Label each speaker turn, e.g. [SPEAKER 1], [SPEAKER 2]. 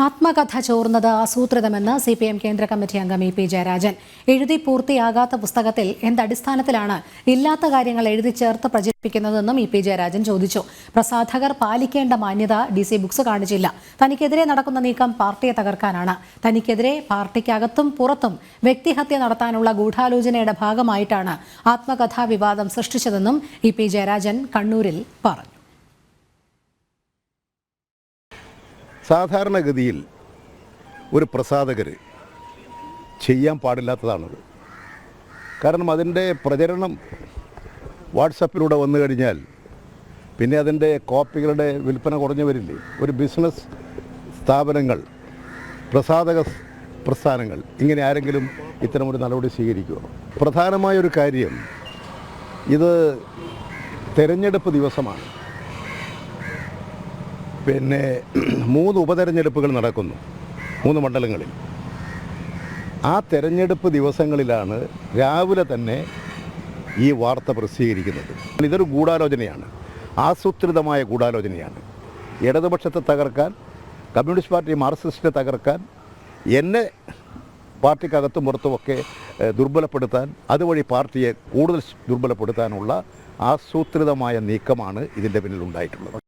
[SPEAKER 1] ആത്മകഥ ചോർന്നത് ആസൂത്രിതമെന്ന് CPM കേന്ദ്ര committee അംഗം ഇ പി ജയരാജൻ. എഴുതി പൂർത്തിയാകാത്ത പുസ്തകത്തിൽ എന്തടിസ്ഥാനത്തിലാണ് ഇല്ലാത്ത കാര്യങ്ങൾ എഴുതി ചേർത്ത് പ്രചരിപ്പിക്കുന്നതെന്നും ഇ പി ജയരാജൻ ചോദിച്ചു. പ്രസാധകർ പാലിക്കേണ്ട മാന്യത DC ബുക്സ് കാണിച്ചില്ല. തനിക്കെതിരെ നടക്കുന്ന നീക്കം പാർട്ടിയെ തകർക്കാനാണ്. തനിക്കെതിരെ പാർട്ടിക്കകത്തും പുറത്തും വ്യക്തിഹത്യ നടത്താനുള്ള ഗൂഢാലോചനയുടെ ഭാഗമായിട്ടാണ് ആത്മകഥാ വിവാദം സൃഷ്ടിച്ചതെന്നും ഇ പി ജയരാജൻ കണ്ണൂരിൽ പറഞ്ഞു.
[SPEAKER 2] സാധാരണഗതിയിൽ ഒരു പ്രസാധകർ ചെയ്യാൻ പാടില്ലാത്തതാണത്. കാരണം അതിൻ്റെ പ്രചരണം വാട്സപ്പിലൂടെ വന്നു കഴിഞ്ഞാൽ പിന്നെ അതിൻ്റെ കോപ്പികളുടെ വിൽപ്പന കുറഞ്ഞു വരില്ലേ. ഒരു ബിസിനസ് സ്ഥാപനങ്ങൾ, പ്രസാധക പ്രസ്ഥാനങ്ങൾ ഇങ്ങനെ ആരെങ്കിലും ഇത്തരമൊരു നടപടി സ്വീകരിക്കുമോ? പ്രധാനമായൊരു കാര്യം, ഇത് തെരഞ്ഞെടുപ്പ് ദിവസമാണ്. പിന്നെ 3 ഉപതെരഞ്ഞെടുപ്പുകൾ നടക്കുന്നു 3 മണ്ഡലങ്ങളിൽ. ആ തെരഞ്ഞെടുപ്പ് ദിവസങ്ങളിലാണ് രാവിലെ തന്നെ ഈ വാർത്ത പ്രസിദ്ധീകരിക്കുന്നത്. ഇതൊരു ഗൂഢാലോചനയാണ്, ആസൂത്രിതമായ ഗൂഢാലോചനയാണ്. ഇടതുപക്ഷത്തെ തകർക്കാൻ, കമ്മ്യൂണിസ്റ്റ് പാർട്ടി മാർക്സിസ്റ്റിനെ തകർക്കാൻ, എന്നെ പാർട്ടിക്കകത്തും പുറത്തുമൊക്കെ ദുർബലപ്പെടുത്താൻ, അതുവഴി പാർട്ടിയെ കൂടുതൽ ദുർബലപ്പെടുത്താനുള്ള ആസൂത്രിതമായ നീക്കമാണ് ഇതിൻ്റെ പിന്നിൽ ഉണ്ടായിട്ടുള്ളത്.